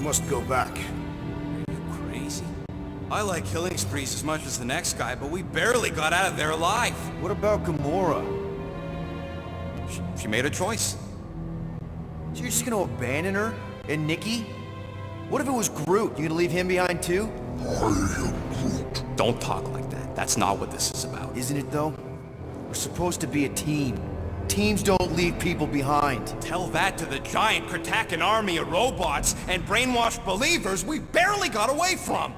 You must go back. Are you crazy? I like killing sprees as much as the next guy, but we barely got out of there alive. What about Gamora? She made a choice. So you're just gonna abandon her? And Nikki? What if it was Groot? You gonna leave him behind too? Don't talk like that. That's not what this is about. Isn't it though? We're supposed to be a team. Teams don't leave people behind. Tell that to the giant Kratakan army of robots and brainwashed believers we barely got away from.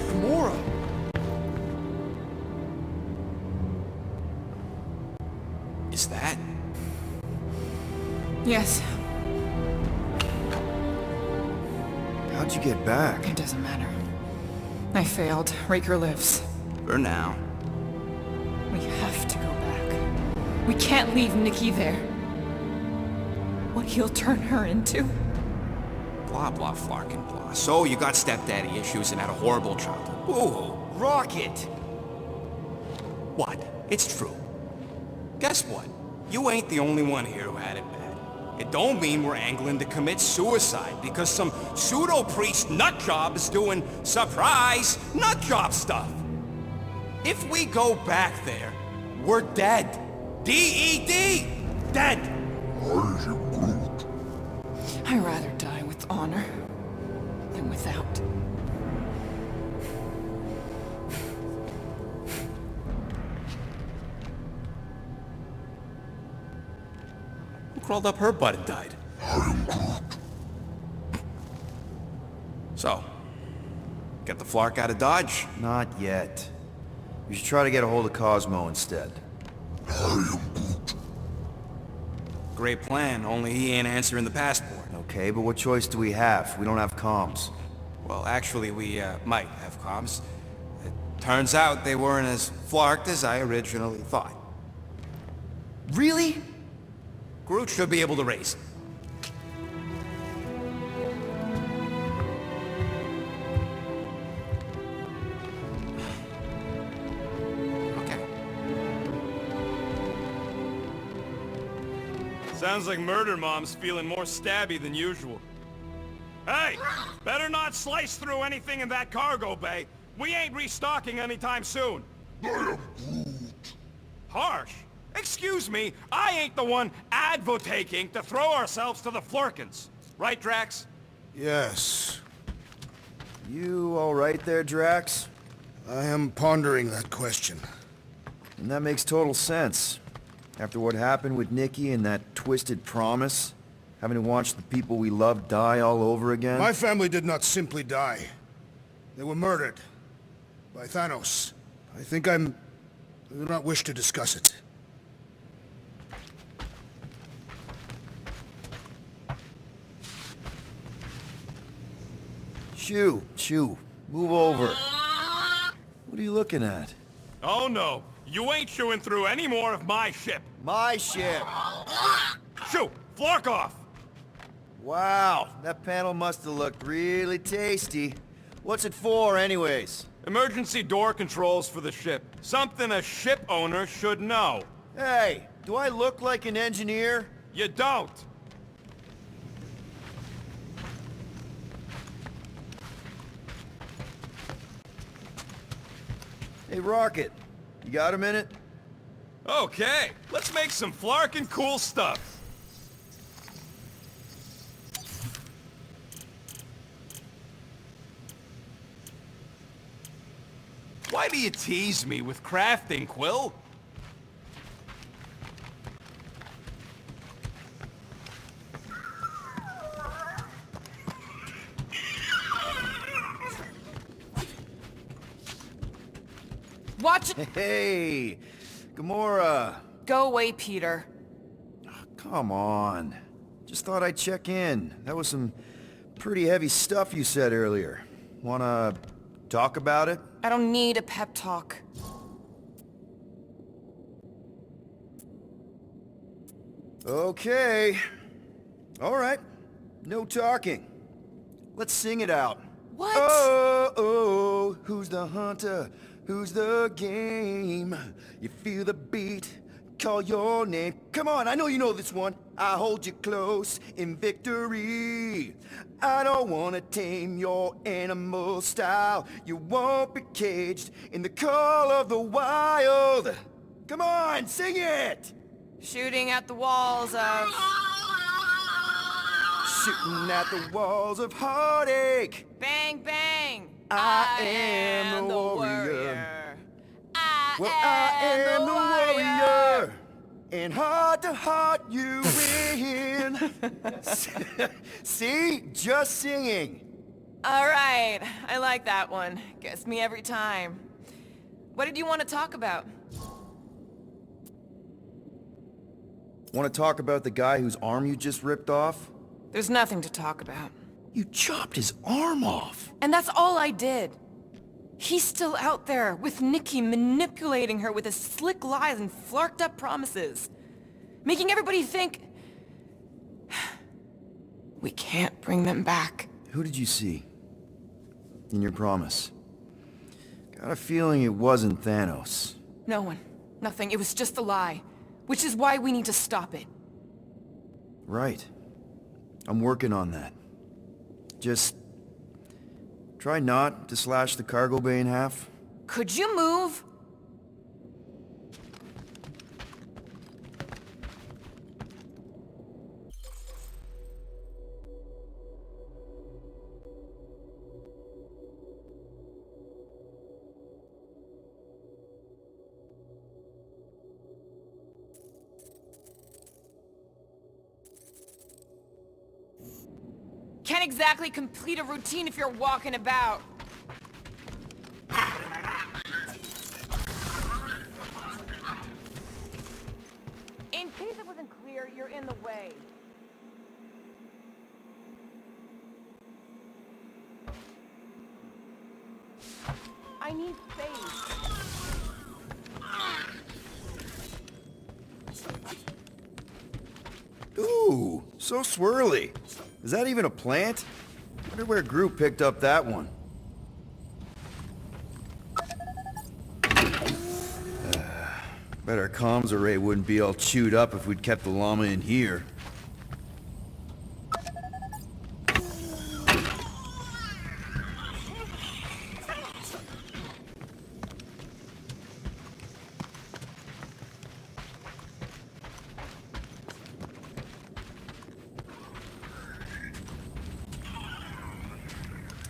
Gamora! Is that? Yes. How'd you get back? It doesn't matter. I failed. Raker lives. For now. We have to go back. We can't leave Nikki there. What he'll turn her into? Blah, blah, flarkin' blah. So you got stepdaddy issues and had a horrible childhood. Ooh. Rocket! What? It's true. Guess what? You ain't the only one here who had it bad. It don't mean we're angling to commit suicide because some pseudo-priest nutjob is doing surprise nutjob stuff. If we go back there, we're dead. D-E-D! Dead! I'd rather die with honor than without. Who crawled up her butt and died? So, get the Flark out of Dodge? Not yet. You should try to get a hold of Cosmo instead. Great plan, only he ain't answering the passport. Okay, but what choice do we have? We don't have comms. Well, actually, we might have comms. It turns out they weren't as flarked as I originally thought. Really? Groot should be able to raise it. Okay. Sounds like Murder Mom's feeling more stabby than usual. Hey! Better not slice through anything in that cargo bay. We ain't restocking anytime soon. Harsh. Excuse me, I ain't the one advocating to throw ourselves to the Flurkins. Right, Drax? Yes. You all right there, Drax? I am pondering that question. And that makes total sense. After what happened with Nikki and that twisted promise, having to watch the people we love die all over again. My family did not simply die. They were murdered. By Thanos. I do not wish to discuss it. Shoo, move over. What are you looking at? Oh no, you ain't chewing through any more of my ship. My ship! Shoo, Flark off! Wow, that panel must have looked really tasty. What's it for, anyways? Emergency door controls for the ship. Something a ship owner should know. Hey, do I look like an engineer? You don't. Hey, Rocket, you got a minute? Okay, let's make some flarkin' cool stuff. Why do you tease me with crafting, Quill? Watch it! Hey, Gamora. Go away, Peter. Come on. Just thought I'd check in. That was some pretty heavy stuff you said earlier. Wanna talk about it? I don't need a pep talk. Okay. All right. No talking. Let's sing it out. What? Who's the hunter? Who's the game? You feel the beat call your name. Come on, I know you know this one. I hold you close in victory. I don't wanna tame your animal style. You won't be caged in the call of the wild. Come on, sing it! Shooting at the walls of... Shooting at the walls of heartache. Bang, bang! I am the warrior. I am the warrior. And heart to heart you win. See? Just singing. All right, I like that one. Gets me every time. What did you want to talk about? Want to talk about the guy whose arm you just ripped off? There's nothing to talk about. You chopped his arm off. And that's all I did. He's still out there, with Nikki manipulating her with his slick lies and flarked up promises. Making everybody think... we can't bring them back. Who did you see? In your promise? Got a feeling it wasn't Thanos. No one. Nothing. It was just a lie. Which is why we need to stop it. Right. I'm working on that. Just... try not to slash the cargo bay in half. Could you move? Can't exactly complete a routine if you're walking about. In case it wasn't clear, you're in the way. I need space. Ooh, so swirly. Is that even a plant? I wonder where Groot picked up that one. Bet our comms array wouldn't be all chewed up if we'd kept the llama in here.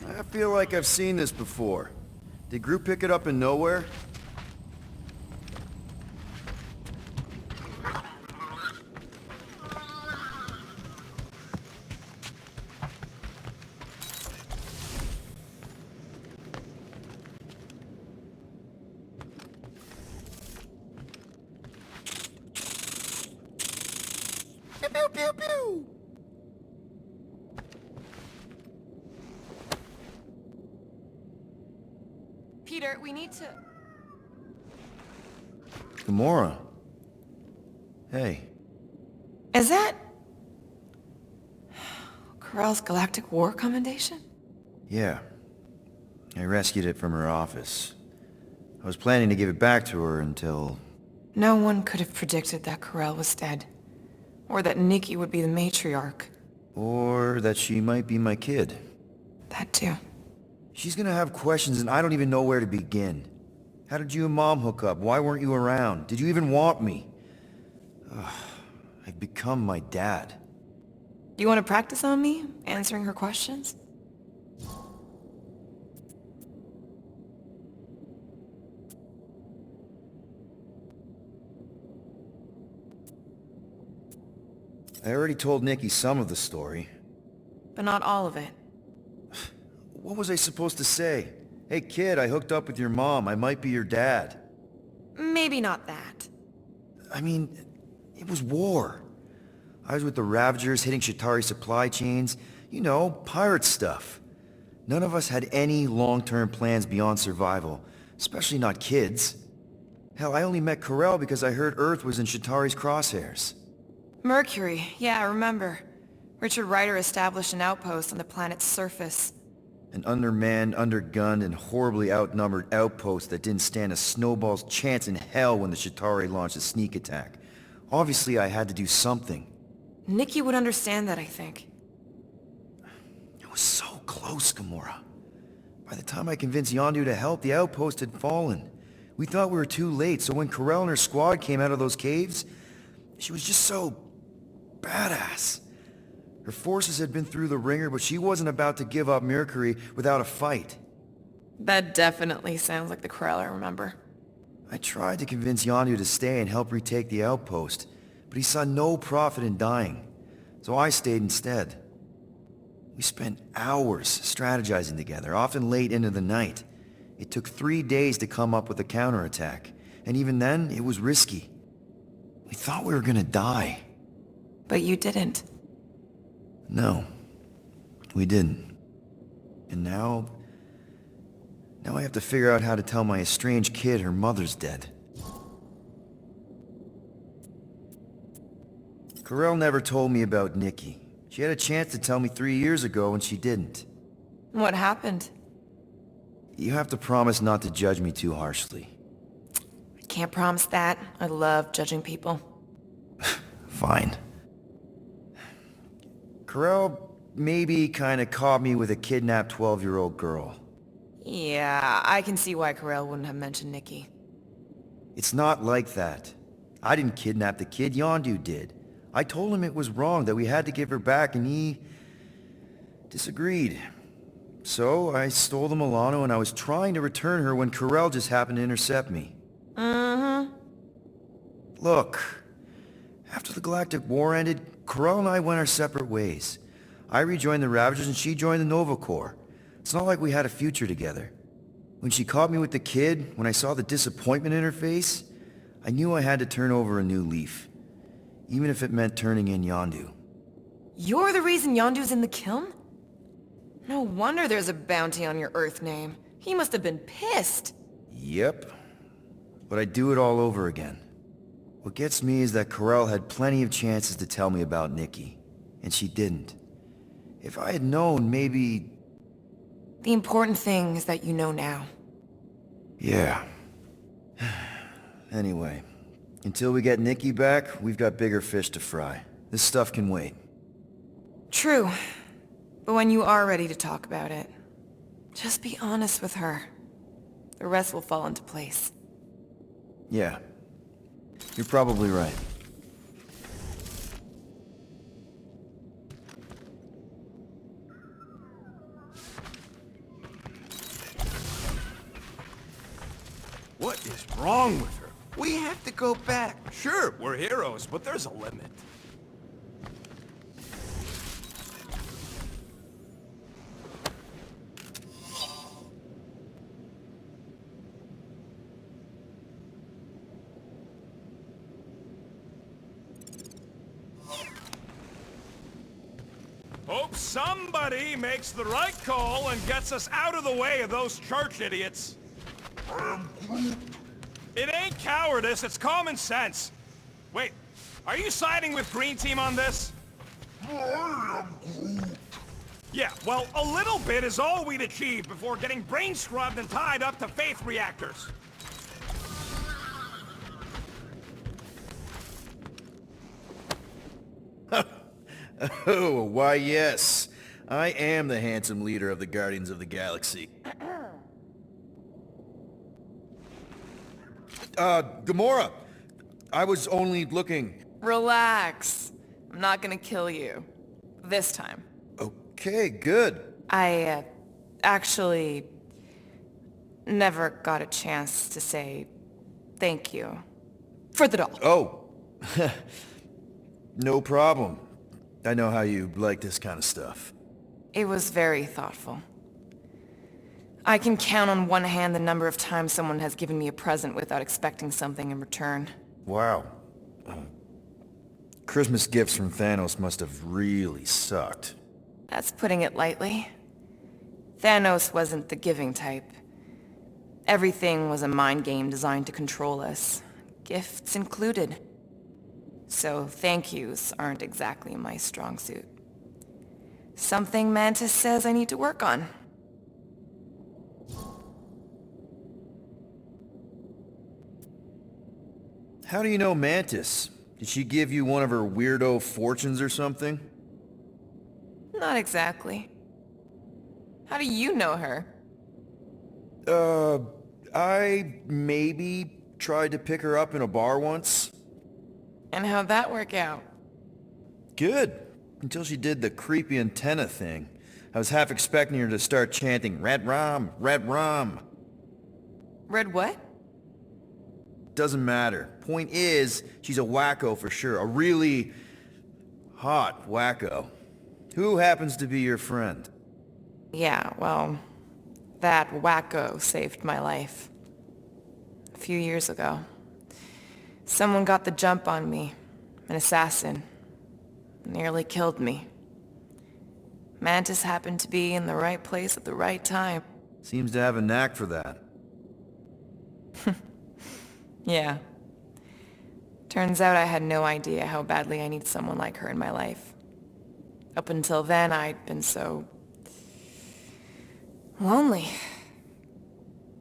I feel like I've seen this before. Did Groot pick it up in nowhere? Pew, pew, pew, pew. Peter, we need to... Gamora. Hey. Is that... Corell's Galactic War Commendation? Yeah. I rescued it from her office. I was planning to give it back to her until... No one could have predicted that Corell was dead. Or that Nikki would be the matriarch. Or that she might be my kid. That too. She's gonna have questions and I don't even know where to begin. How did you and Mom hook up? Why weren't you around? Did you even want me? Ugh, I've become my dad. Do you want to practice on me, answering her questions? I already told Nikki some of the story. But not all of it. What was I supposed to say? Hey kid, I hooked up with your mom. I might be your dad. Maybe not that. I mean, it was war. I was with the Ravagers hitting Chitauri supply chains. You know, pirate stuff. None of us had any long-term plans beyond survival. Especially not kids. Hell, I only met Corell because I heard Earth was in Chitauri's crosshairs. Mercury, yeah, I remember. Richard Ryder established an outpost on the planet's surface. An undermanned, undergunned, and horribly outnumbered outpost that didn't stand a snowball's chance in hell when the Chitauri launched a sneak attack. Obviously, I had to do something. Nikki would understand that, I think. It was so close, Gamora. By the time I convinced Yondu to help, the outpost had fallen. We thought we were too late, so when Corell and her squad came out of those caves, she was just so badass. Her forces had been through the ringer, but she wasn't about to give up Mercury without a fight. That definitely sounds like the Corell I remember. I tried to convince Yondu to stay and help retake the outpost, but he saw no profit in dying, so I stayed instead. We spent hours strategizing together, often late into the night. It took 3 days to come up with a counterattack, and even then, it was risky. We thought we were gonna die. But you didn't. No, we didn't. And now I have to figure out how to tell my estranged kid her mother's dead. Corell never told me about Nikki. She had a chance to tell me 3 years ago and she didn't. What happened? You have to promise not to judge me too harshly. I can't promise that. I love judging people. Fine. Corell maybe kinda caught me with a kidnapped 12-year-old girl. Yeah, I can see why Corell wouldn't have mentioned Nikki. It's not like that. I didn't kidnap the kid, Yondu did. I told him it was wrong, that we had to give her back, and he disagreed. So I stole the Milano and I was trying to return her when Corell just happened to intercept me. Mm-hmm. Look, after the Galactic War ended, Corell and I went our separate ways. I rejoined the Ravagers and she joined the Nova Corps. It's not like we had a future together. When she caught me with the kid, when I saw the disappointment in her face, I knew I had to turn over a new leaf. Even if it meant turning in Yondu. You're the reason Yondu's in the kiln? No wonder there's a bounty on your Earth name. He must have been pissed. Yep. But I'd do it all over again. What gets me is that Corell had plenty of chances to tell me about Nikki. And she didn't. If I had known, maybe... The important thing is that you know now. Yeah. Anyway, until we get Nikki back, we've got bigger fish to fry. This stuff can wait. True. But when you are ready to talk about it, just be honest with her. The rest will fall into place. Yeah. You're probably right. What is wrong with her? We have to go back. Sure, we're heroes, but there's a limit. Hope somebody makes the right call and gets us out of the way of those church idiots. It ain't cowardice, it's common sense. Wait, are you siding with Green Team on this? Yeah, well, a little bit is all we'd achieve before getting brain scrubbed and tied up to faith reactors. Oh, why yes. I am the handsome leader of the Guardians of the Galaxy. Gamora! I was only looking... Relax. I'm not gonna kill you. This time. Okay, good. I, actually... never got a chance to say... thank you. For the doll. Oh. No problem. I know how you like this kind of stuff. It was very thoughtful. I can count on one hand the number of times someone has given me a present without expecting something in return. Wow. Christmas gifts from Thanos must have really sucked. That's putting it lightly. Thanos wasn't the giving type. Everything was a mind game designed to control us, gifts included. So thank yous aren't exactly my strong suit. Something Mantis says I need to work on. How do you know Mantis? Did she give you one of her weirdo fortunes or something? Not exactly. How do you know her? I maybe tried to pick her up in a bar once. And how'd that work out? Good. Until she did the creepy antenna thing. I was half expecting her to start chanting, Red Rum, Red Rum. Red what? Doesn't matter. Point is, she's a wacko for sure. A really hot wacko. Who happens to be your friend? Yeah, well, that wacko saved my life. A few years ago. Someone got the jump on me. An assassin. Nearly killed me. Mantis happened to be in the right place at the right time. Seems to have a knack for that. Yeah. Turns out I had no idea how badly I need someone like her in my life. Up until then, I'd been so... lonely.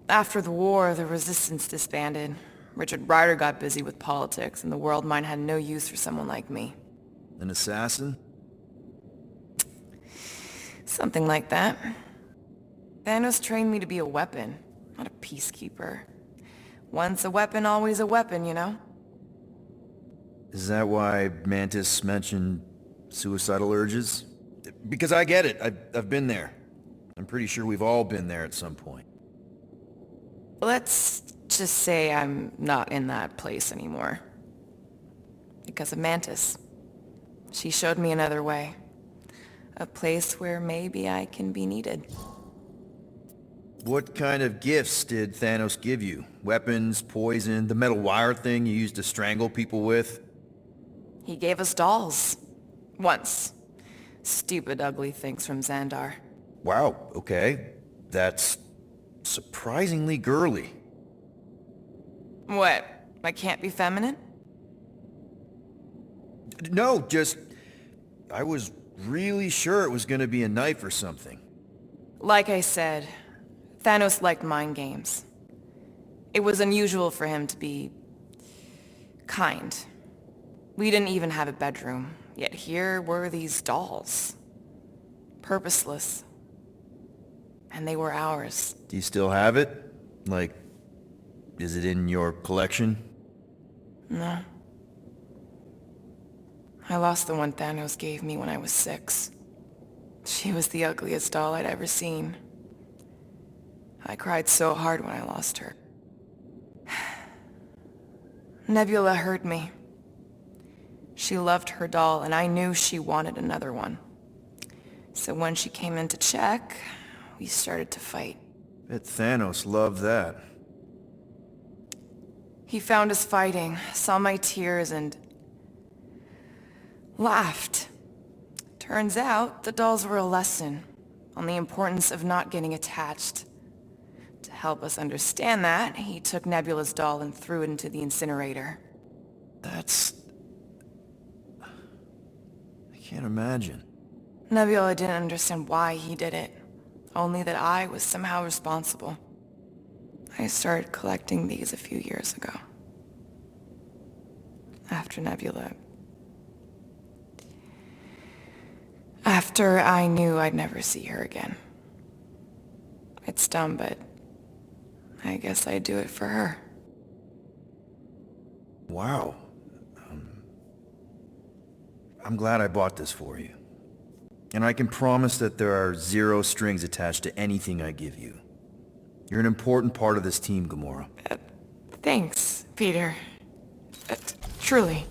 After the war, the resistance disbanded. Richard Ryder got busy with politics, and the world mine had no use for someone like me. An assassin? Something like that. Thanos trained me to be a weapon, not a peacekeeper. Once a weapon, always a weapon, you know? Is that why Mantis mentioned suicidal urges? Because I get it. I've been there. I'm pretty sure we've all been there at some point. Let's just say I'm not in that place anymore. Because of Mantis. She showed me another way. A place where maybe I can be needed. What kind of gifts did Thanos give you? Weapons, poison, the metal wire thing you used to strangle people with? He gave us dolls. Once. Stupid, ugly things from Xandar. Wow, okay. That's surprisingly girly. What? I can't be feminine? No, just... I was really sure it was gonna be a knife or something. Like I said, Thanos liked mind games. It was unusual for him to be... kind. We didn't even have a bedroom, yet here were these dolls. Purposeless. And they were ours. Do you still have it? Like, is it in your collection? No. I lost the one Thanos gave me when I was 6. She was the ugliest doll I'd ever seen. I cried so hard when I lost her. Nebula hurt me. She loved her doll, and I knew she wanted another one. So when she came in to check, we started to fight. Bet Thanos loved that. He found us fighting, saw my tears, and laughed. Turns out, the dolls were a lesson on the importance of not getting attached. To help us understand that, he took Nebula's doll and threw it into the incinerator. That's... I can't imagine. Nebula didn't understand why he did it, only that I was somehow responsible. I started collecting these a few years ago. After Nebula... After I knew I'd never see her again. It's dumb, but I guess I'd do it for her. Wow. I'm glad I bought this for you. And I can promise that there are 0 strings attached to anything I give you. You're an important part of this team, Gamora. Thanks, Peter. Truly.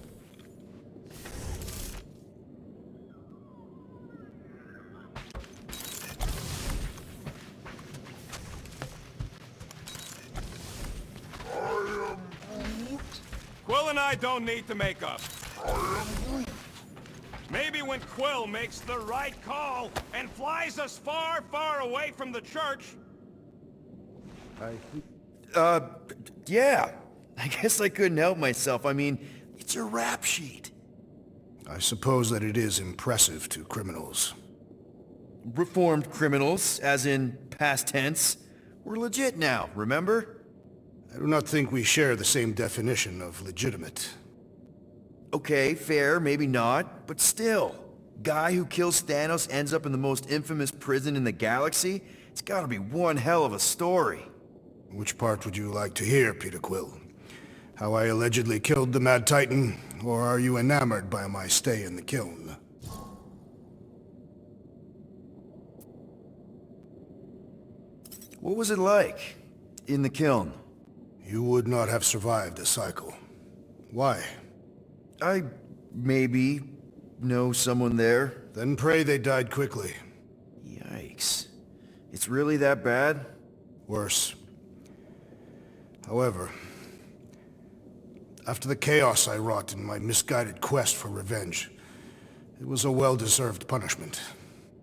Quill and I don't need to make up. Maybe when Quill makes the right call and flies us far, far away from the church... Yeah. I guess I couldn't help myself. I mean, it's your rap sheet. I suppose that it is impressive to criminals. Reformed criminals, as in past tense. We're legit now, remember? I do not think we share the same definition of legitimate. Okay, fair, maybe not, but still. Guy who kills Thanos ends up in the most infamous prison in the galaxy? It's gotta be one hell of a story. Which part would you like to hear, Peter Quill? How I allegedly killed the Mad Titan, or are you enamored by my stay in the kiln? What was it like in the kiln? You would not have survived the cycle. Why? I maybe know someone there. Then pray they died quickly. Yikes. It's really that bad? Worse. However, after the chaos I wrought in my misguided quest for revenge, it was a well-deserved punishment.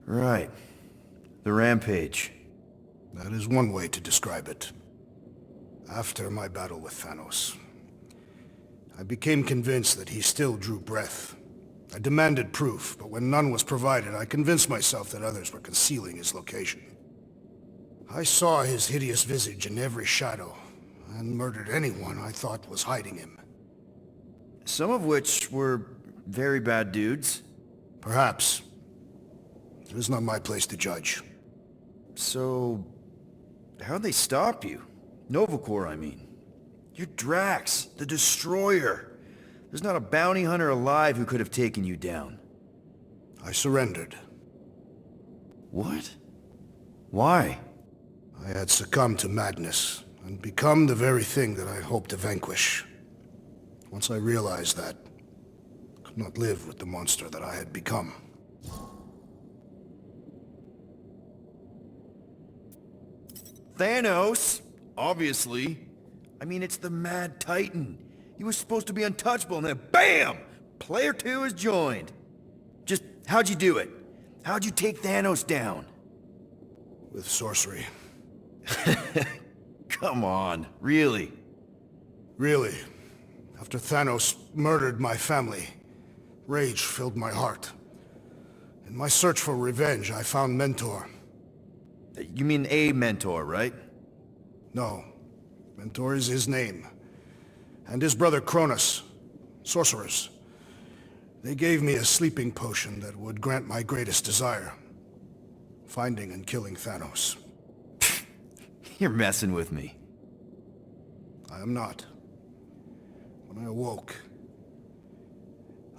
Right. The rampage. That is one way to describe it. After my battle with Thanos, I became convinced that he still drew breath. I demanded proof, but when none was provided, I convinced myself that others were concealing his location. I saw his hideous visage in every shadow, and murdered anyone I thought was hiding him. Some of which were very bad dudes. Perhaps. It is not my place to judge. So, how'd they stop you? Nova Corps, I mean. You're Drax, the Destroyer. There's not a bounty hunter alive who could have taken you down. I surrendered. What? Why? I had succumbed to madness, and become the very thing that I hoped to vanquish. Once I realized that, I could not live with the monster that I had become. Thanos? Obviously. I mean, it's the Mad Titan. He was supposed to be untouchable, and then BAM! Player 2 is joined. Just, how'd you do it? How'd you take Thanos down? With sorcery. Come on, really? Really. After Thanos murdered my family, rage filled my heart. In my search for revenge, I found Mentor. You mean a mentor, right? No. Mentor is his name. And his brother Cronus. Sorcerers. They gave me a sleeping potion that would grant my greatest desire. Finding and killing Thanos. You're messing with me. I am not. When I awoke,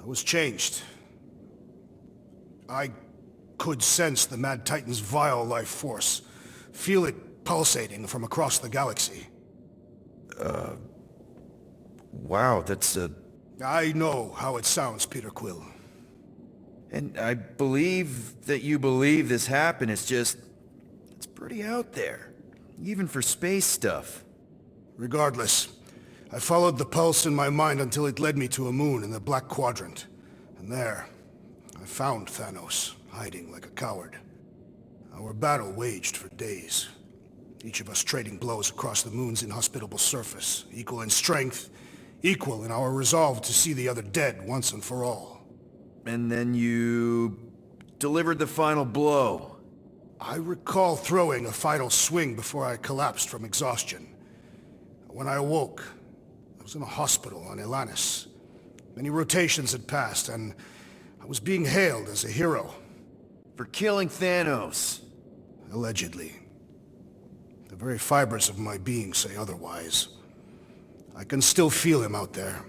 I was changed. I could sense the Mad Titan's vile life force. Feel it pulsating from across the galaxy. Wow, that's I know how it sounds, Peter Quill. And I believe that you believe this happened. It's just... it's pretty out there. Even for space stuff. Regardless, I followed the pulse in my mind until it led me to a moon in the Black Quadrant. And there, I found Thanos, hiding like a coward. Our battle waged for days. Each of us trading blows across the moon's inhospitable surface, equal in strength, equal in our resolve to see the other dead once and for all. And then you... delivered the final blow. I recall throwing a final swing before I collapsed from exhaustion. When I awoke, I was in a hospital on Elanis. Many rotations had passed, and I was being hailed as a hero. For killing Thanos. Allegedly. The very fibers of my being say otherwise. I can still feel him out there.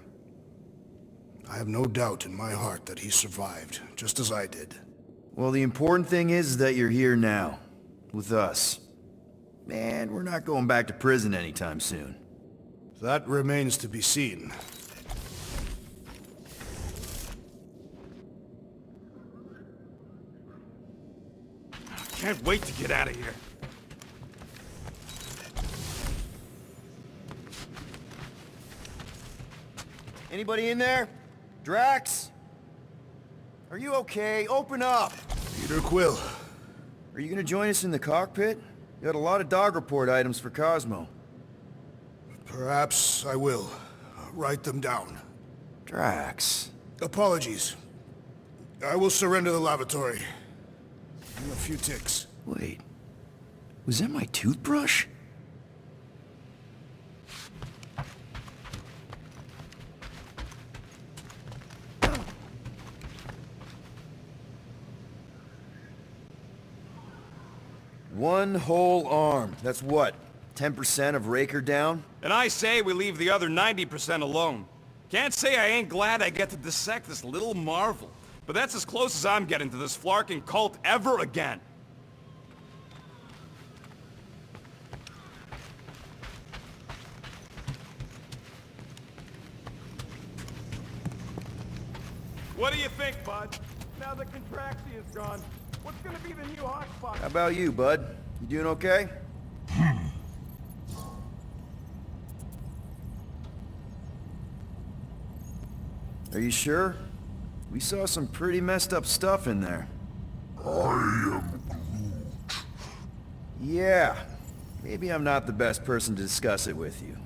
I have no doubt in my heart that he survived, just as I did. Well, the important thing is that you're here now. With us. Man, we're not going back to prison anytime soon. That remains to be seen. Can't wait to get out of here. Anybody in there? Drax? Are you okay? Open up! Peter Quill. Are you gonna join us in the cockpit? You got a lot of dog report items for Cosmo. Perhaps I will. Write them down. Drax. Apologies. I will surrender the lavatory. In a few ticks. Wait. Was that my toothbrush? One whole arm. That's what? 10% of Raker down? And I say we leave the other 90% alone. Can't say I ain't glad I get to dissect this little marvel. But that's as close as I'm getting to this flarking cult ever again. What do you think, bud? Now that Contraxi is gone, what's gonna be the new hotspot? How about you, bud? You doing okay? Are you sure? We saw some pretty messed up stuff in there. I am Groot. Yeah. Maybe I'm not the best person to discuss it with you.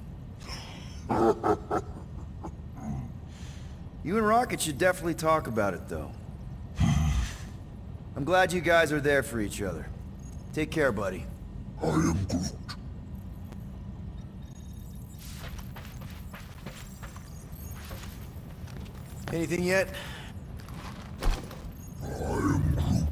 You and Rocket should definitely talk about it, though. I'm glad you guys are there for each other. Take care, buddy. I am Groot. Anything yet? I am Groot.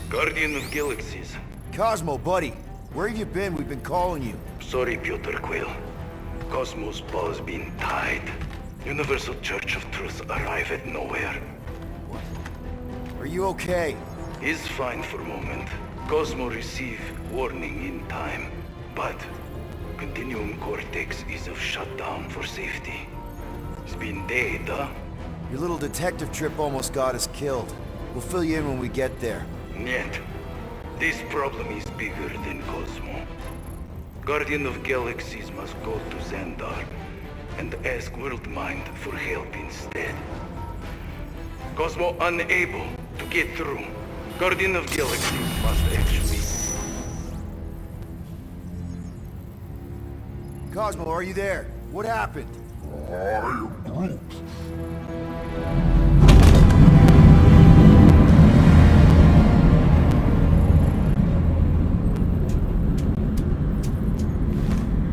Guardian of Galaxies. Cosmo, buddy. Where have you been? We've been calling you. Sorry, Piotr Quill. Cosmos ball's been tied. Universal Church of Truth arrive at nowhere. Are you okay? He's fine for a moment. Cosmo receive warning in time. But Continuum Cortex is of shutdown for safety. It's been dead, huh? Your little detective trip almost got us killed. We'll fill you in when we get there. Yet, this problem is bigger than Cosmo. Guardian of Galaxies must go to Xandar and ask Worldmind for help instead. Cosmo unable to get through. Guardian of Galaxies must actually... Cosmo, are you there? What happened? I am Groot.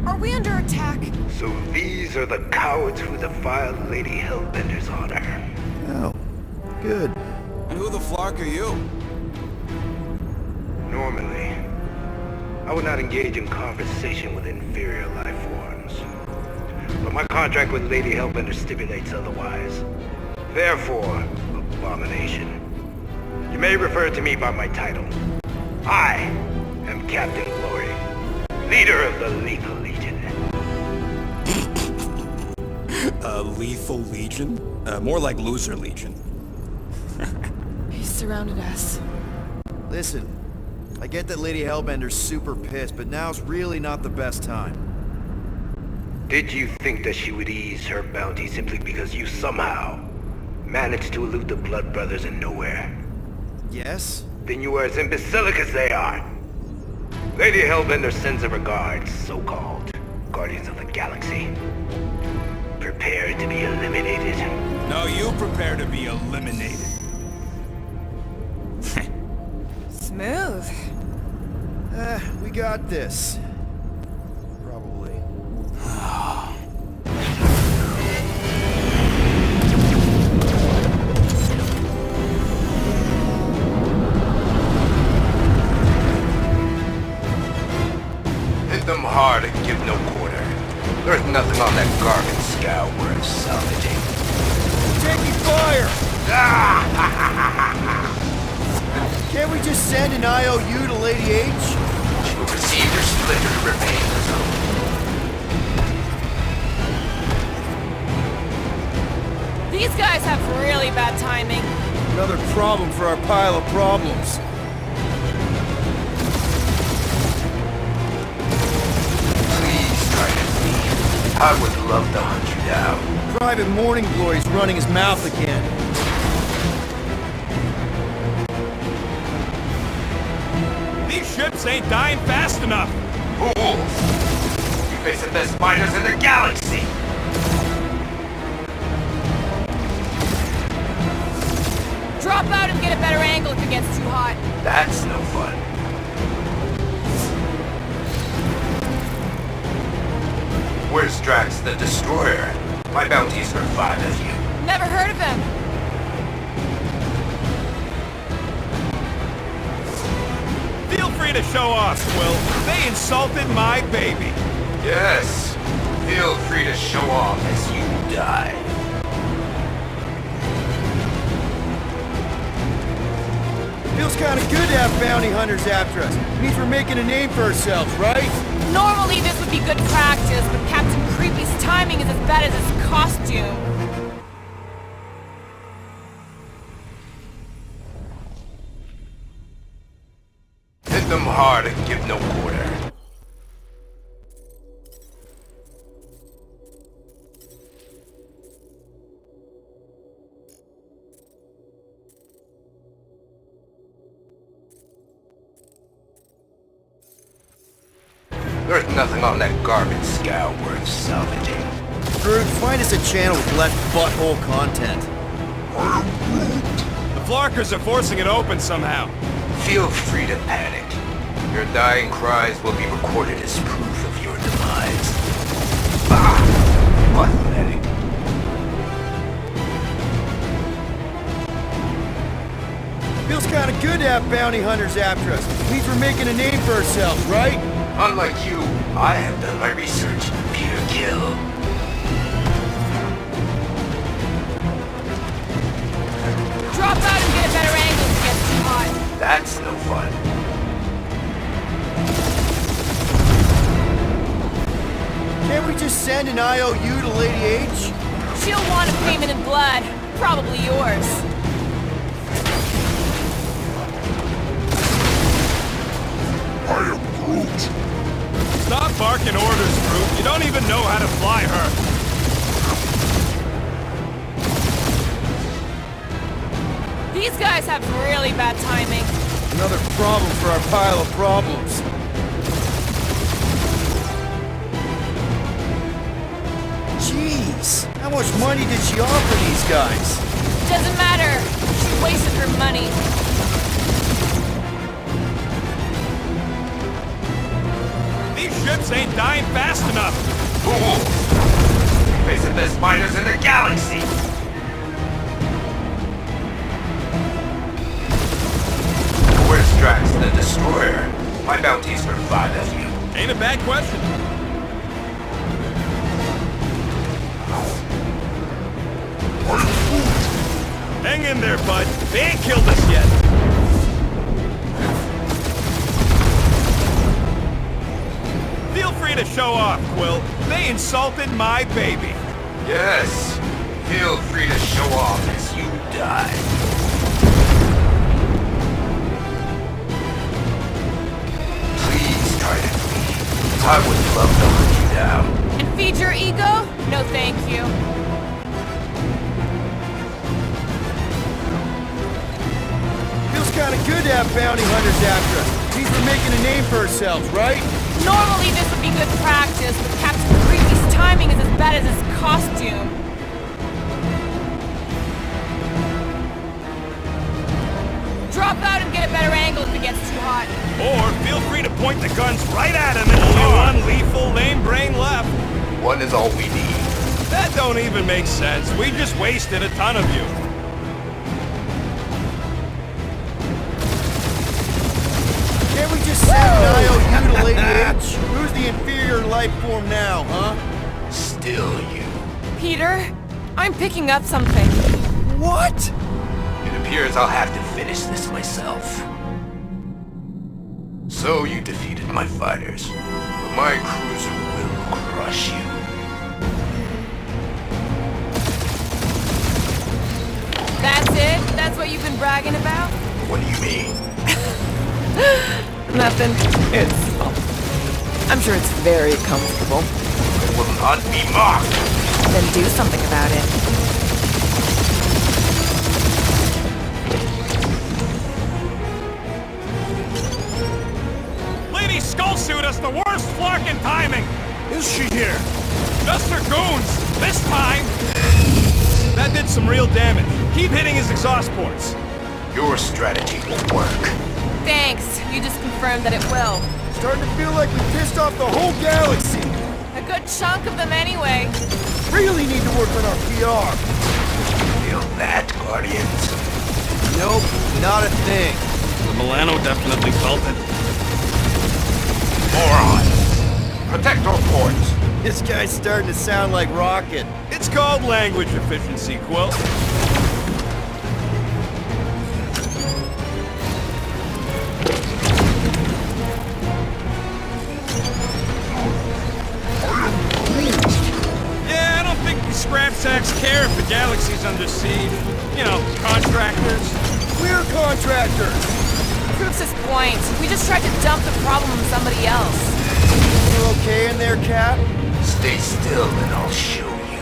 Are we under attack? So these are the cowards who defiled Lady Hellbender's honor. Oh, good. And who the flark are you? Normally, I would not engage in conversation with inferior life forms. But my contract with Lady Hellbender stipulates otherwise. Therefore, abomination. You may refer to me by my title. I am Captain Glory, leader of the Lethal Legion. Lethal Legion? More like Loser Legion. He surrounded us. Listen, I get that Lady Hellbender's super pissed, but now's really not the best time. Did you think that she would ease her bounty simply because you somehow managed to elude the Blood Brothers in nowhere? Yes? Then you are as imbecilic as they are. Lady Hellbender sends her regards, so-called Guardians of the Galaxy. Prepare to be eliminated. No, you prepare to be eliminated. Smooth. We got this. Probably. Hit them hard and give no quarter. There's nothing on that garbage scow worth salvaging. Taking fire! Can't we just send an IOU to Lady H? She will receive your splintered remains. These guys have really bad timing. Another problem for our pile of problems. Please try to leave. I would love to hunt you down. Private Morning Glory's running his mouth again. These ships ain't dying fast enough. Fools! You face the best fighters in the galaxy! Drop out and get a better angle if it gets too hot. That's no fun. Where's Drax the Destroyer? My bounty's for 5 of you. Never heard of him. free to show off, Quill. They insulted my baby. Yes. Feel free to show off as you die. Feels kind of good to have bounty hunters after us. Means we're making a name for ourselves, right? Normally this would be good practice, but Captain Creepy's timing is as bad as his costume. Hit them hard and give no quarter. There's nothing on that garbage scow worth salvaging. Groot, find us a channel with less butthole content. The Flarkers are forcing it open somehow. Feel free to panic. Your dying cries will be recorded as proof of your demise. Ah! Pathetic. Feels kind of good to have bounty hunters after us. Means we're making a name for ourselves, right? Unlike you, I have done my research. Pure kill. Drop out and get a better angle if it gets too hot. That's no fun. Can't we just send an IOU to Lady H? She'll want a payment in blood. Probably yours. I am Groot. Stop barking orders, Groot. You don't even know how to fly her. These guys have really bad timing. Another problem for our pile of problems. Jeez, how much money did she offer these guys? Doesn't matter. She wasted her money. These ships ain't dying fast enough. Fool! Face the best miners in the galaxy! Where's Drax the Destroyer? My bounty's for 5 of you. Ain't a bad question. Hang in there, bud. They ain't killed us yet. Feel free to show off, Quill. They insulted my baby. Yes. Feel free to show off as you die. Please try to flee. I would love to hunt you down. And feed your ego? No thank you. Feels kind of good to have bounty hunters after us. Means we're making a name for ourselves, right? Normally this would be good practice, but Captain Creepy's timing is as bad as his costume. Drop out and get a better angle if it gets too hot. Or feel free to point the guns right at him and only one lethal lame brain left. One is all we need. That don't even make sense. We just wasted a ton of you. Can't we just send an IOU to Lady H? Who's the inferior life form now, huh? Still you. Peter, I'm picking up something. What? It appears I'll have to finish this myself. So you defeated my fighters, but my cruiser will crush you. That's it? That's what you've been bragging about? What do you mean? Nothing. I'm sure it's very comfortable. It will not be mocked. Then do something about it. Lady Skullsuit has the worst flarkin' timing. Is she here? Just her goons. This time. That did some real damage. Keep hitting his exhaust ports. Your strategy will work. Thanks. You just confirmed that it will. Starting to feel like we pissed off the whole galaxy. A good chunk of them anyway. Really need to work on our PR. Feel that, Guardians? Nope, not a thing. The Milano definitely felt it. Moron! Protect our ports! This guy's starting to sound like Rocket. It's called language efficiency, Quill. Yeah, I don't think these scrap sacks care if the galaxy's under siege. You know, contractors. We're contractors! Proves his point. We just tried to dump the problem on somebody else. You okay in there, Cap? Stay still and I'll show you.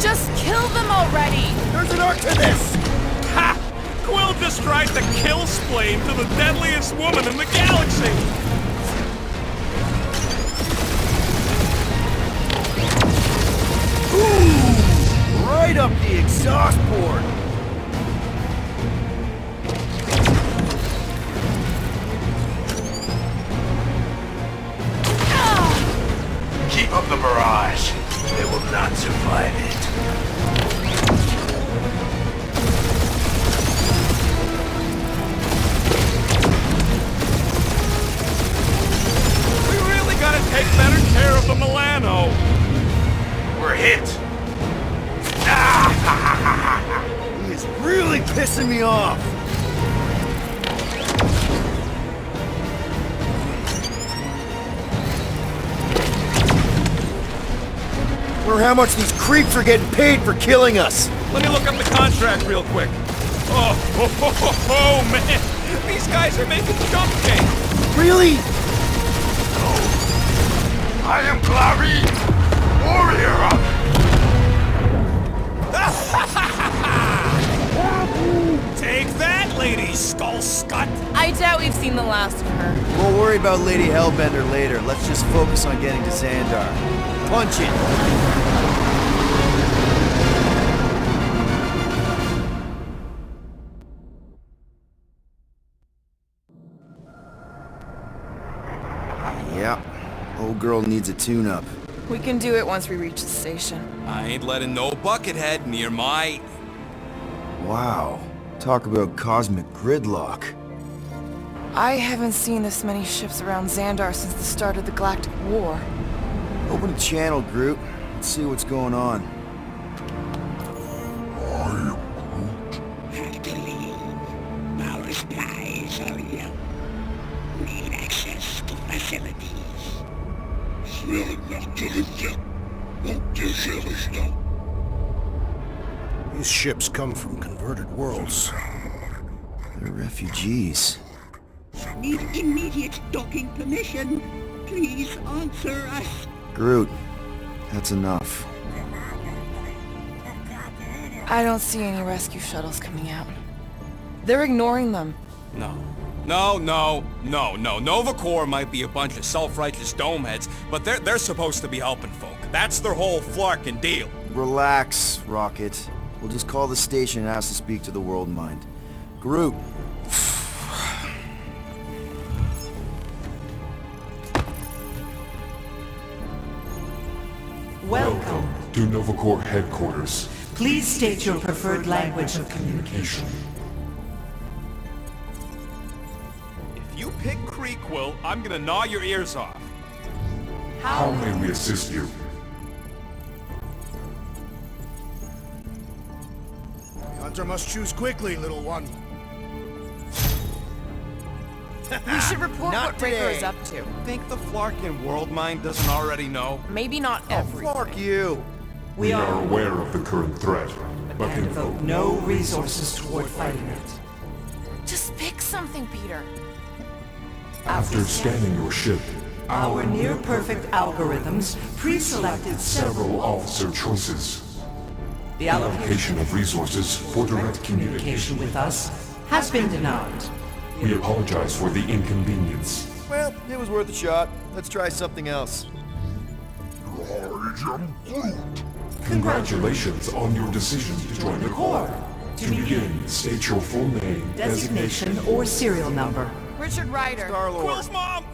Just kill them already! There's an arc to this! Ha! Quill just tried to kill Splane to the deadliest woman in the galaxy! Ooh! Right up the exhaust port! Keep up the barrage. They will not survive it. We really gotta take better care of the Milano. We're hit. He is really pissing me off! Wonder how much these creeps are getting paid for killing us! Let me look up the contract real quick. Oh, man! These guys are making jump change! Really? I am Clary, warrior of... Take that, Lady Skull Scut! I doubt we've seen the last of her. We'll worry about Lady Hellbender later. Let's just focus on getting to Xandar. Punch it! Yeah, old girl needs a tune-up. We can do it once we reach the station. I ain't letting no buckethead near my... Wow, talk about cosmic gridlock. I haven't seen this many ships around Xandar since the start of the Galactic War. Open a channel, Groot. Let's see what's going on. Have to leave. Our supplies are low. Need access to facilities. These ships come from converted worlds. They're refugees. Need immediate docking permission. Please answer us. Groot, that's enough. I don't see any rescue shuttles coming out. They're ignoring them. No. Nova Corps might be a bunch of self-righteous domeheads, but they're supposed to be helping folk. That's their whole flarkin' deal. Relax, Rocket. We'll just call the station and ask to speak to the World Mind. Groot. Welcome to Nova Corps headquarters. Please state your preferred language of communication. If you pick Quill, I'm gonna gnaw your ears off. How may we assist you? The hunter must choose quickly, little one. We should report Not what Riker today. is up to. Think the flarkin' world mind doesn't already know? Maybe not everything. Fuck you! We are aware of the current threat, but can devote no resources toward fighting it. Just pick something, Peter. After scanning your ship, our near-perfect algorithms pre-selected several officer choices. The allocation of resources for direct communication with us has been denied. We apologize for the inconvenience. Well, it was worth a shot. Let's try something else. Congratulations on your decision to join the Corps. To begin, state your full name, designation, or serial number. Richard Ryder. Star-Lord. Quill's mom!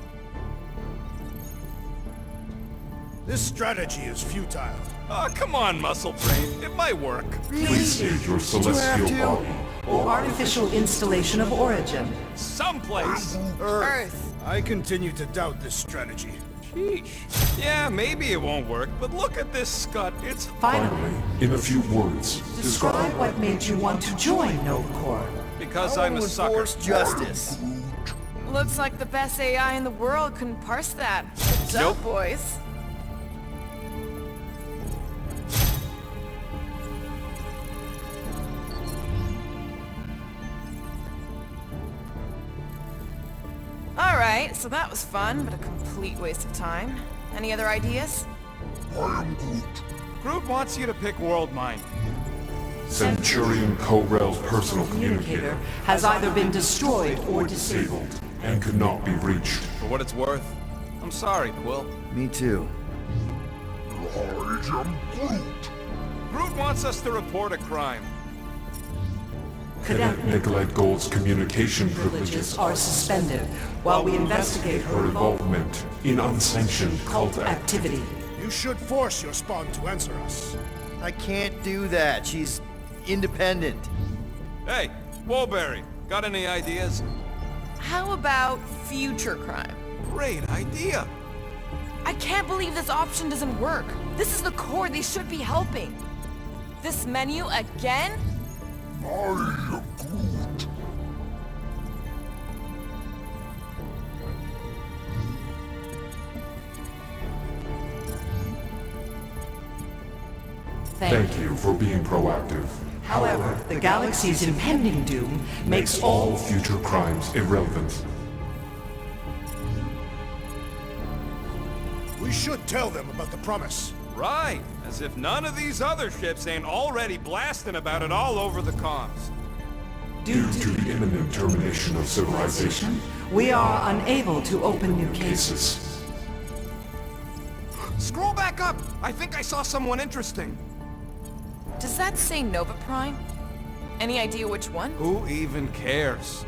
This strategy is futile. Oh, come on, Muscle Brain. It might work. Please state your celestial to? body, or artificial installation of origin. Someplace. Earth. I continue to doubt this strategy. Sheesh. Yeah, maybe it won't work, but look at this scut. It's Finally, In a few words, describe what made you want to join NovaCorp. because I I'm a want to sucker. enforce justice. Looks like the best AI in the world couldn't parse that. Good job, Nope. boys. Alright, so that was fun, but a complete waste of time. Any other ideas? Groot wants you to pick World Mind. Centurion Co-Rel's personal Communicator communicator has either been destroyed or disabled. disabled and could not be reached. For what it's worth, I'm sorry, Quill. Me too. Groot wants us to report a crime. Cadet Nicolette Gold's communication privileges privileges are suspended while we investigate her her involvement in unsanctioned cult cult activity. You should force your spawn to answer us. I can't do that. She's independent. Hey, Woolberry, got any ideas? How about future crime? Great idea. I can't believe this option doesn't work. This is the core they should be helping. This menu again? Thank you for being proactive. However, the galaxy's impending doom makes all All future crimes irrelevant. We should tell them about the promise. Right, as if none of these other ships ain't already blasting about it all over the comms. Due to the imminent termination of civilization, we are unable to open new cases. cases. Scroll back up! I think I saw someone interesting. Does that say Nova Prime? Any idea which one? Who even cares?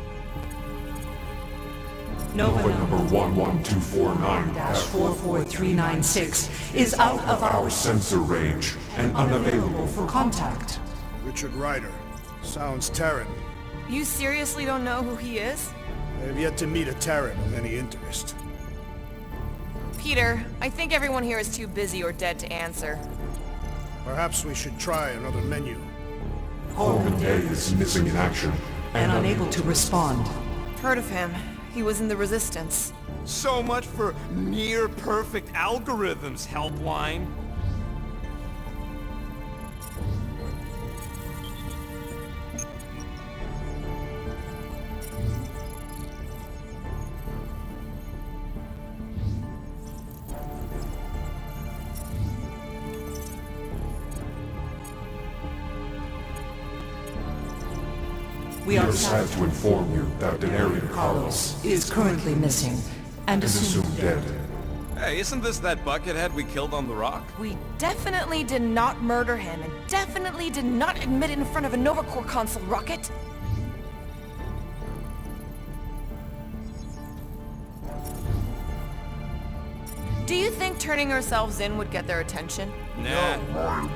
Nova Nova number number 11249-44396 44396 is out of our our sensor range and unavailable for contact. Richard Ryder. Sounds Terran. You seriously don't know who he is? I have yet to meet a Terran of any interest. Peter, I think everyone here is too busy or dead to answer. Perhaps we should try another menu. Corbin Day is missing in action And unable to respond. Heard of him. He was in the Resistance. So much for near-perfect algorithms, Helpline. We We are are sad to inform you that Denarian Carlos Carlos is currently missing and is assumed assumed dead. dead. Hey, isn't this that buckethead we killed on the rock? We definitely did not murder him and definitely did not admit it in front of a NovaCorp console, Rocket. Do you think turning ourselves in would get their attention? Nah.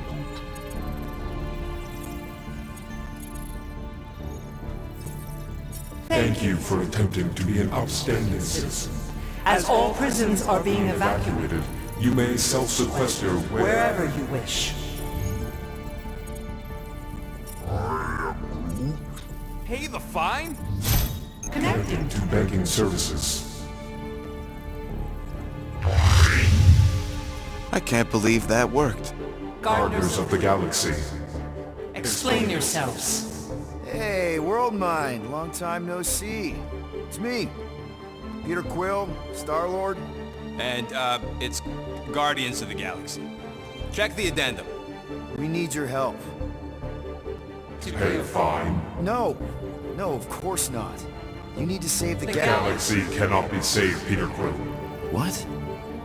Thank you for attempting to be an upstanding citizen. As all prisons are being evacuated, You may self-sequester wherever you wish. Pay the fine? Connecting to banking services. I can't believe that worked. Gardeners of the Galaxy. Explain yourselves. Hey, World Mind. Long time no see. It's me. Peter Quill, Star-Lord. And, it's Guardians of the Galaxy. Check the addendum. We need your help. To pay a fine. No. No, of course not. You need to save the The galaxy. Galaxy cannot be saved, Peter Quill. What?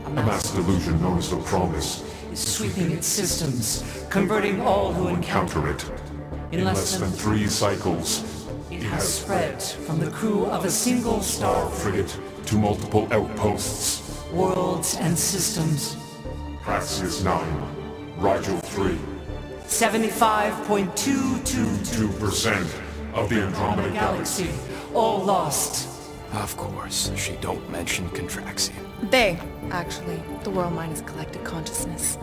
A mass delusion known as the Promise Is sweeping its systems, converting all who encounter counter it. in In less than 3 cycles, it has spread from the crew of a single star frigate to multiple outposts. worlds and systems. Praxis 9, Rigel 3, 75.222 2%, of the Andromeda Galaxy, all lost. Of course, she don't mention Contraxian. They, actually. The world mind is a collective consciousness.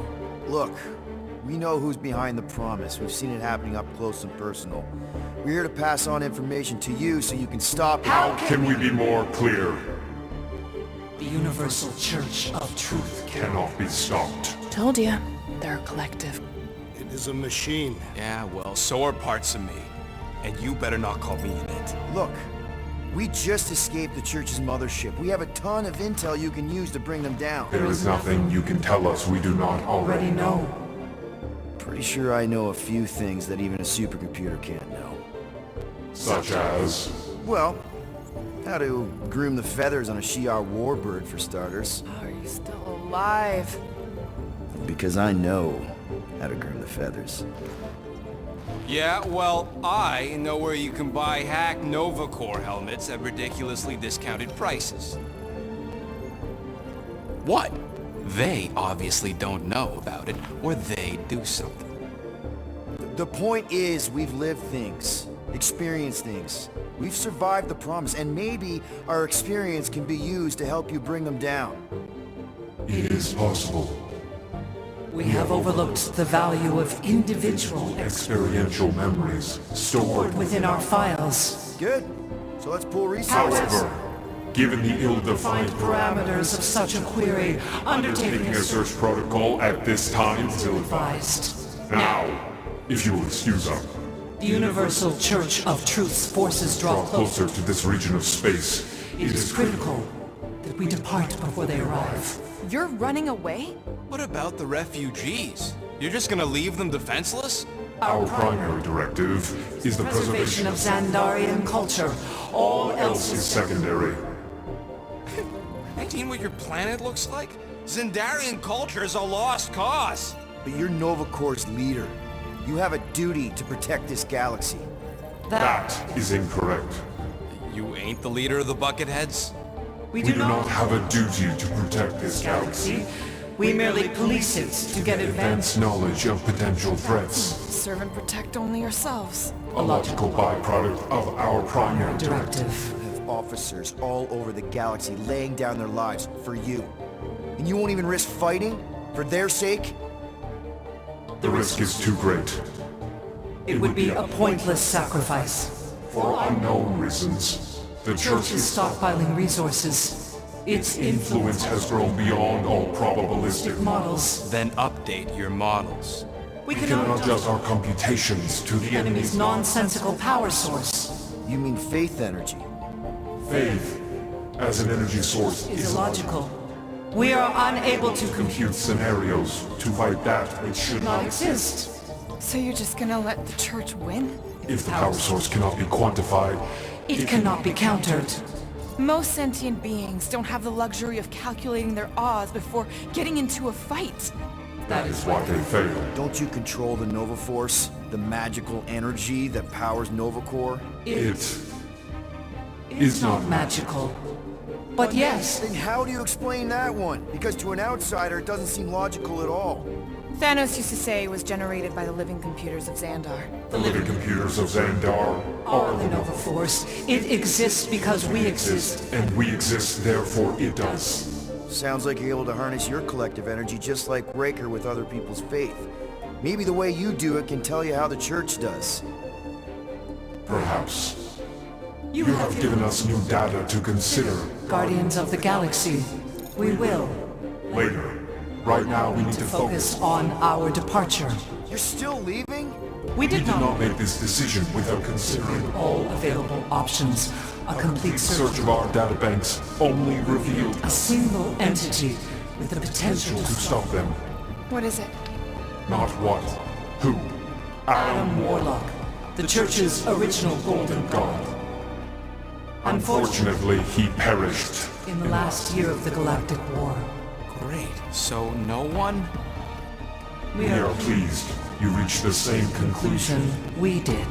Look, we know who's behind the promise. We've seen it happening up close and personal. We're here to pass on information to you so you can stop it. How can we be more clear? The Universal Church of Truth Cannot be stopped. Told ya. They're a collective. It is a machine. Yeah, well, so are parts of me. And you better not call me in it. Look, we just escaped the church's mothership. We have a ton of intel you can use to bring them down. There is nothing you can tell us we do not already know. Pretty sure I know a few things that even a supercomputer can't know. Such as... Well, how to groom the feathers on a Shi'ar warbird, for starters. How are you still alive? Because I know how to groom the feathers. Yeah, well, I know where you can buy hack Nova Core helmets at ridiculously discounted prices. What? They obviously don't know about it, or they do something. The point is, we've lived things, experienced things. We've survived the promise, and maybe our experience can be used to help you bring them down. It is possible. We have overlooked the value of individual Experiential memories stored within our files. Good. So let's pull resources. However, given the ill-defined Parameters of such a query, undertaking a search protocol at this time is ill-advised. Now, if you will excuse us, The Universal Church of Truth's forces draw draw closer to this region of space. It is critical that we depart before they arrive. You're running away? What about the refugees? You're just gonna leave them defenseless? Our primary directive is the preservation Preservation of Xandarian culture. All else is is secondary. Have you seen what your planet looks like? Xandarian culture is a lost cause. But you're Nova Corps' leader. You have a duty to protect this galaxy. That is incorrect. You ain't the leader of the Bucketheads? We We do not have a duty to protect this galaxy. We merely police it to get Advance knowledge of potential threats. Serve and protect only yourselves. A logical byproduct of our primary directive. directive. You have officers all over the galaxy laying down their lives for you. And you won't even risk fighting? For their sake? The risk is too great. It would be a pointless sacrifice. For unknown reasons, the Church is stockpiling resources. Its influence has grown beyond all probabilistic models. Then update your models. We We can adjust our computations to the enemy's nonsensical power source. You mean faith energy? faith as an energy source Is illogical. We are unable to compute scenarios to fight that which should not not exist. So you're just gonna let the church win? If the power source cannot be quantified, It cannot be countered. Most sentient beings don't have the luxury of calculating their odds before getting into a fight. that is why they fail. Don't you control the Nova Force? The magical energy that powers Nova Corps? It is not magical. But yes, Then how do you explain that one? Because to an outsider, it doesn't seem logical at all. Thanos used to say it was generated by the living computers of Xandar. the living computers of Xandar are the Nova Force. It exists because we exist. and we exist, therefore it does. Sounds like you're able to harness your collective energy just like Raker with other people's faith. Maybe the way you do it can tell you how the church does. Perhaps. You have given us new data to consider. Guardians of the Galaxy. We will Later. Right now we need to focus focus. on our departure. You're still leaving? We We did did not not make this decision without considering all available options. A complete search search of our databanks only revealed a single entity with the potential to stop them. What is it? Not what, who. Adam Warlock, the Church's original golden god. Unfortunately, he perished. In the last year of the Galactic War, Great. So no one? we We are are pleased you reached the same conclusion. we did.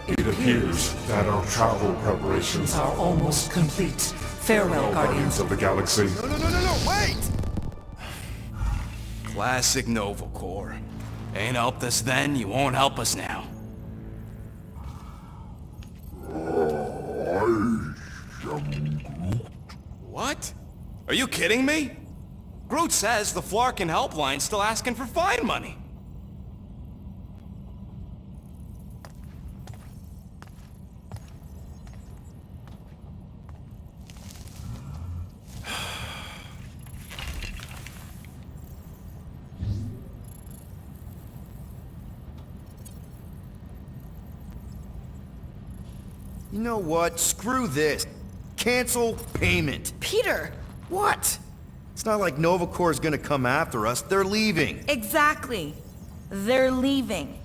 It appears that our travel preparations Are almost complete. Farewell, Guardians. of the Galaxy. No, wait! Classic Nova Corps. Ain't helped us then, you won't help us now. Are you kidding me? Groot says the Flarkin helpline's still asking for fine money. You know what? Screw this. Cancel payment. Peter! What? It's not like Novacore's gonna come after us. They're leaving. Exactly. They're leaving.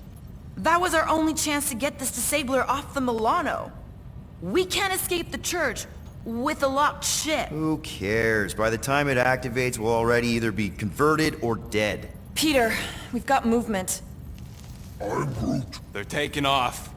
That was our only chance to get this disabler off the Milano. We can't escape the church with a locked ship. Who cares? By the time it activates, we'll already either be converted or dead. Peter, we've got movement. I'm Groot. They're taking off.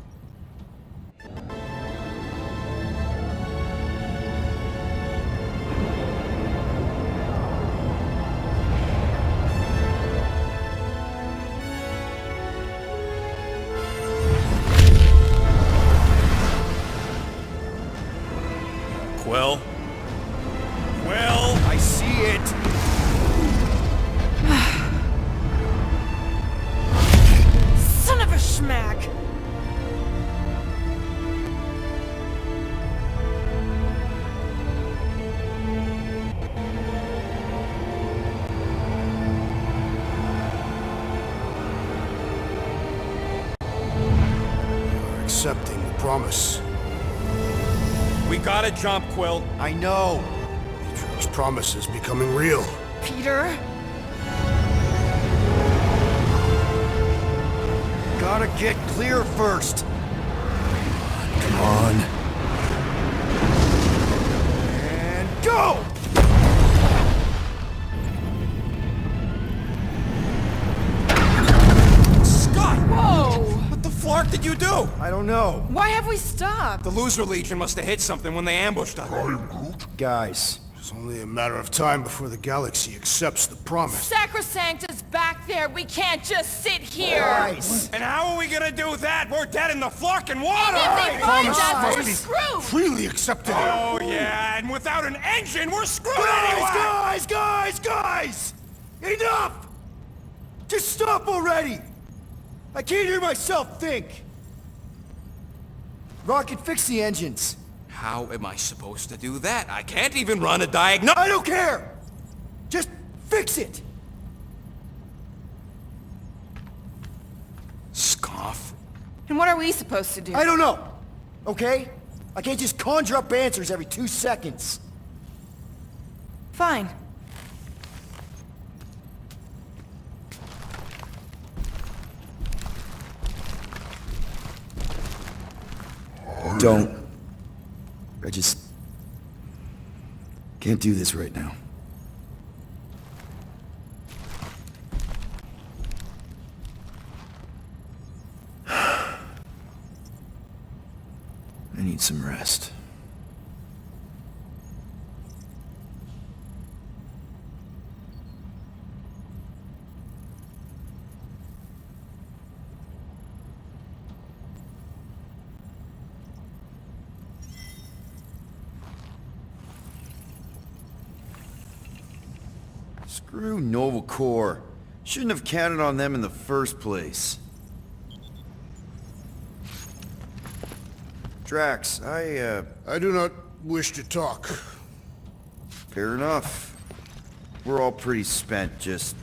Quill? Quill! I see it! Son of a schmack! You're accepting the promise. We gotta jump, Quill. I know. Matrix promise is becoming real. Peter? Gotta get clear first. Come on. And go! Scott! Whoa! What the flark did you do? I don't know. Why have we stopped? The Loser Legion must have hit something when they ambushed us. Guys, It's only a matter of time before the galaxy accepts the promise. Sacrosanct is back there. We can't just sit here. guys! And how are we gonna do that? We're dead in the Flarkin water! If they find Promise us, must we're be screwed. freely accepted. Oh yeah, and without an engine, we're screwed anyway! Guys! Enough! Just stop already! I can't hear myself think! Rocket, fix the engines. How am I supposed to do that? I can't even run a diagnosis. I don't care! Just fix it! Scoff. And what are we supposed to do? I don't know, okay? I can't just conjure up answers every 2 seconds. Fine. Don't. I just can't do this right now. I need some rest. Screw Novacore. Shouldn't have counted on them in the first place. Drax, I do not wish to talk. Fair enough. We're all pretty spent, just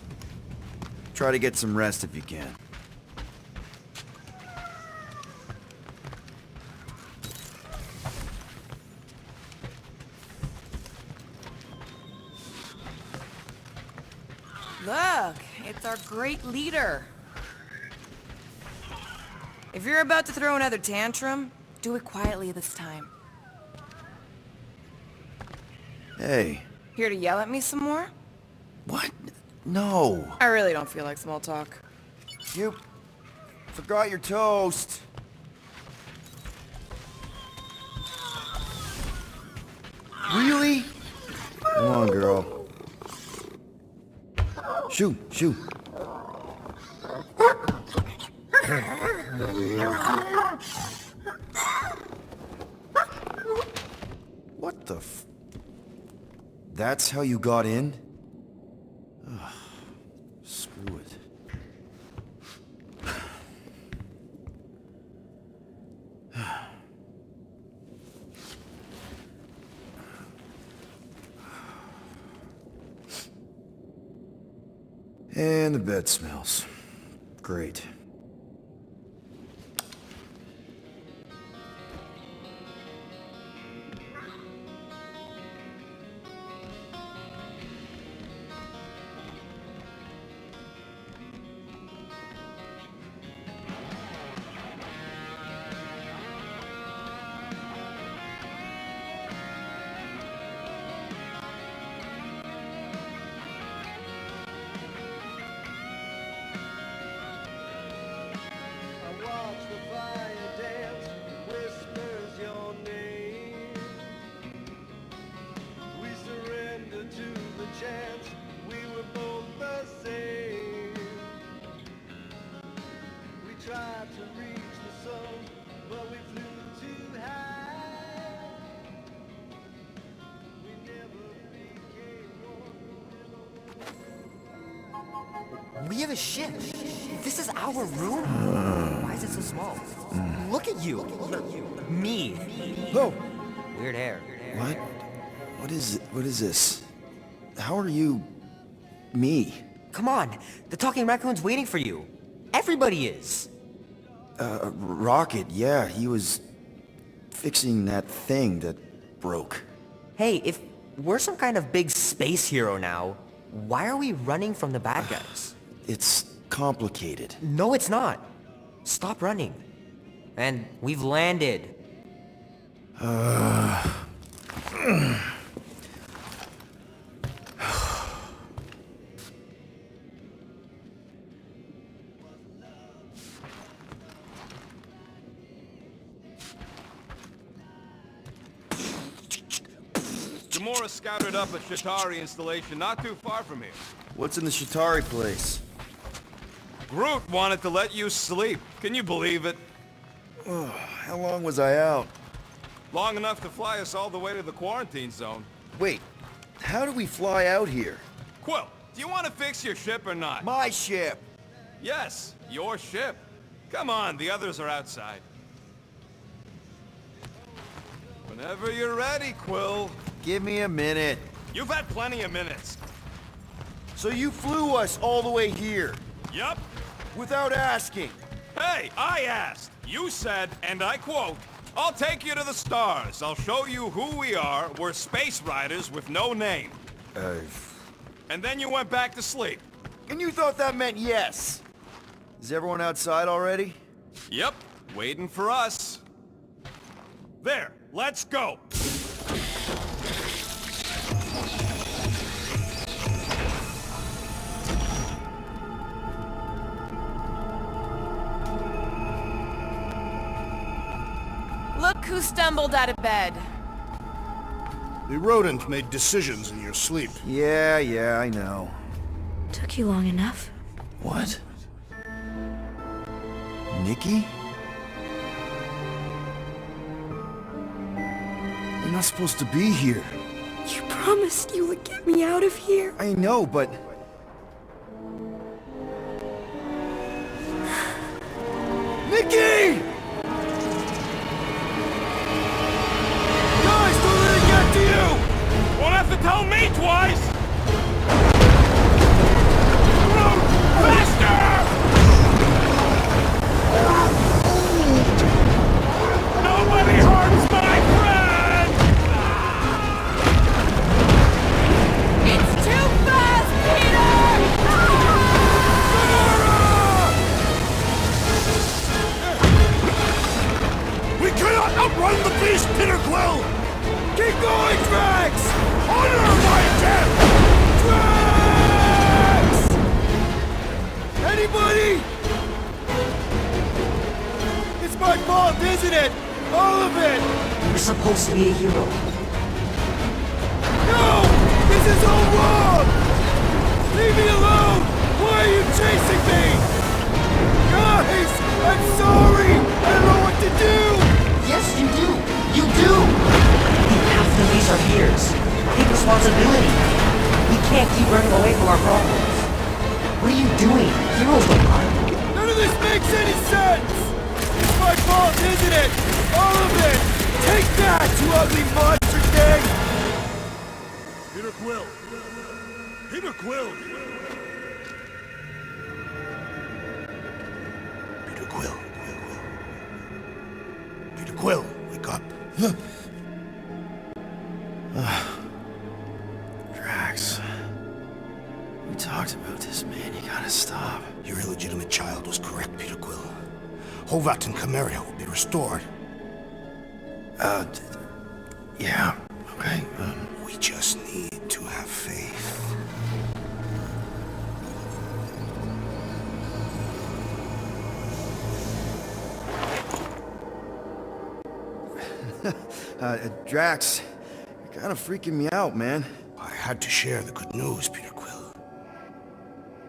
try to get some rest if you can. Look, it's our great leader. If you're about to throw another tantrum, do it quietly this time. Hey. Here to yell at me some more? What? No. I really don't feel like small talk. You forgot your toast. Really? Come on, girl. Shoo, shoo. What the f... That's how you got in? Ugh, screw it. And the bed smells. Great. We have a ship. This is our room? Why is it so small? Look at you. Me. Oh! Weird hair. What? What is this? How are you... me? Come on. The talking raccoon's waiting for you. Everybody is. Rocket, yeah, he was... fixing that thing that broke. Hey, if we're some kind of big space hero now, why are we running from the bad guys? It's complicated. No, it's not. Stop running. And we've landed. Gamora scouted up a Shatari installation not too far from here. What's in the Shatari place? Groot wanted to let you sleep. Can you believe it? Oh, how long was I out? Long enough to fly us all the way to the quarantine zone. Wait, how do we fly out here? Quill, do you want to fix your ship or not? My ship! Yes, your ship. Come on, the others are outside. Whenever you're ready, Quill. Give me a minute. You've had plenty of minutes. So you flew us all the way here? Yup. Without asking? Hey, I asked. You said, and I quote, "I'll take you to the stars. I'll show you who we are. We're space riders with no name." And then you went back to sleep. And you thought that meant yes? Is everyone outside already? Yep, waiting for us. There, let's go. Look who stumbled out of bed. The rodent made decisions in your sleep. Yeah, I know. Took you long enough. What? Nikki? You're not supposed to be here. You promised you would get me out of here. I know, but... Nikki! Guys, don't let it get to you! Won't have to tell me twice! Groot, faster! Nobody hurts my friend! It's too fast, Peter! We cannot outrun the beast, Peter Quill! Keep going, Drax! Honor my death! Drax! Anybody? It's my fault, isn't it? All of it! You're supposed to be a hero. No! This is all wrong! Leave me alone! Why are you chasing me? Guys! I'm sorry! I don't know what to do! Yes, you do! You do! Half the leaves are yours. Take responsibility. responsibility. We can't keep running away from our problems. What are you doing? Heroes don't run. None of this makes any sense! It's my fault, isn't it? All of it! Take that, you ugly monster thing! Peter Quill! Peter Quill! Peter Quill. Peter Quill, wake up. Drax. We talked about this, man. You gotta stop. Your illegitimate child was correct, Peter Quill. Hovat and Cameria will be restored. Yeah, okay. We just need to have faith. Drax, you're kind of freaking me out, man. I had to share the good news, Peter Quill.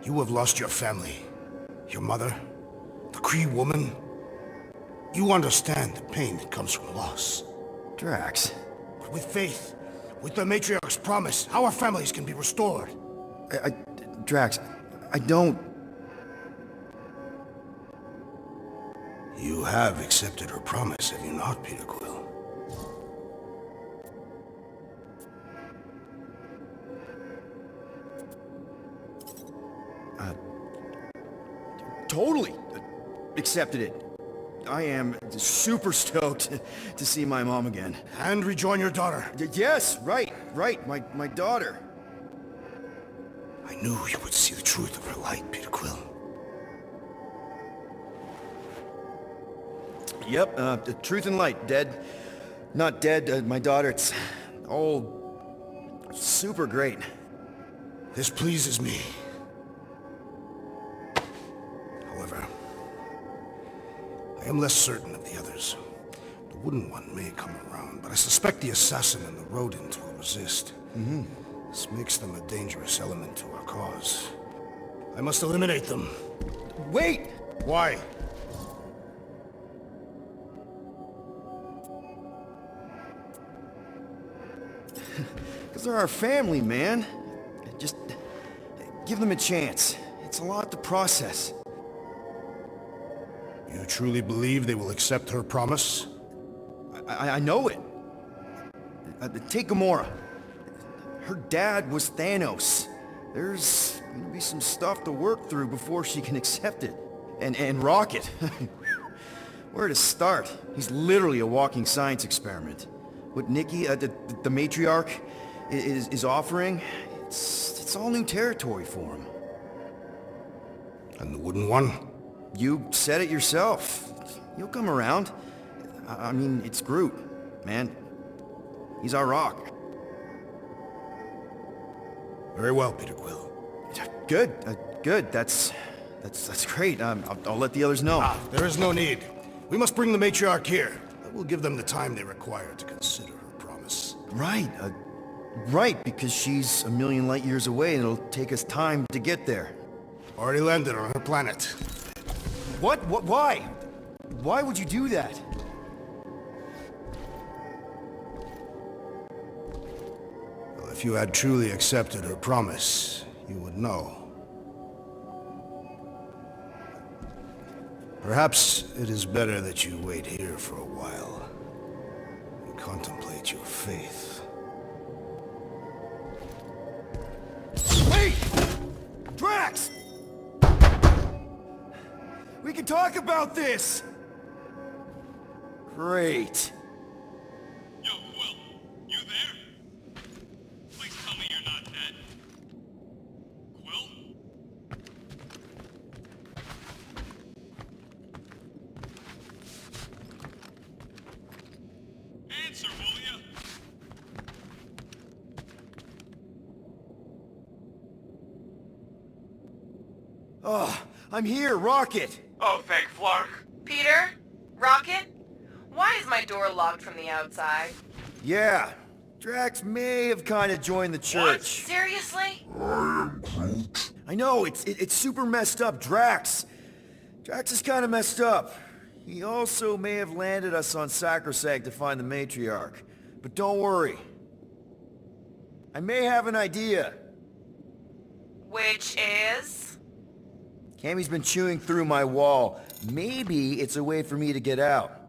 You have lost your family. Your mother, the Kree woman. You understand the pain that comes from loss. Drax. But with faith, with the Matriarch's promise, our families can be restored. Drax, I don't... You have accepted her promise, have you not, Peter Quill? Totally accepted it. I am super stoked to see my mom again. And rejoin your daughter. Yes, right, my daughter. I knew you would see the truth of her light, Peter Quill. Yep, the truth and light, dead. Not dead, my daughter, it's all super great. This pleases me. However, I am less certain of the others. The wooden one may come around, but I suspect the assassin and the rodent will resist. This makes them a dangerous element to our cause. I must eliminate them. Wait! Why? Because they're our family, man. Just give them a chance. It's a lot to process. You truly believe they will accept her promise? I know it. Take Gamora. Her dad was Thanos. There's gonna be some stuff to work through before she can accept it. And Rocket. Where to start? He's literally a walking science experiment. What Nikki, the matriarch, is offering, it's all new territory for him. And the wooden one? You said it yourself. He'll come around. I mean, it's Groot, man. He's our rock. Very well, Peter Quill. Good, good. That's great. I'll let the others know. There is no need. We must bring the matriarch here. That will give them the time they require to consider her promise. Right, right, because she's a million light years away and it'll take us time to get there. Already landed on her planet. What? Why? Why would you do that? Well, if you had truly accepted her promise, you would know. Perhaps it is better that you wait here for a while and contemplate your faith. Wait! Drax! We can talk about this! Great. Yo, Quill, you there? Please tell me you're not dead. Quill? Answer, will ya? Oh, I'm here, Rocket! Oh, thank Flark. Peter? Rocket? Why is my door locked from the outside? Yeah, Drax may have kind of joined the church. Seriously? I know, it's super messed up, Drax. Drax is kind of messed up. He also may have landed us on Sacrosanct to find the matriarch. But don't worry. I may have an idea. Which is? Cammy's been chewing through my wall. Maybe it's a way for me to get out.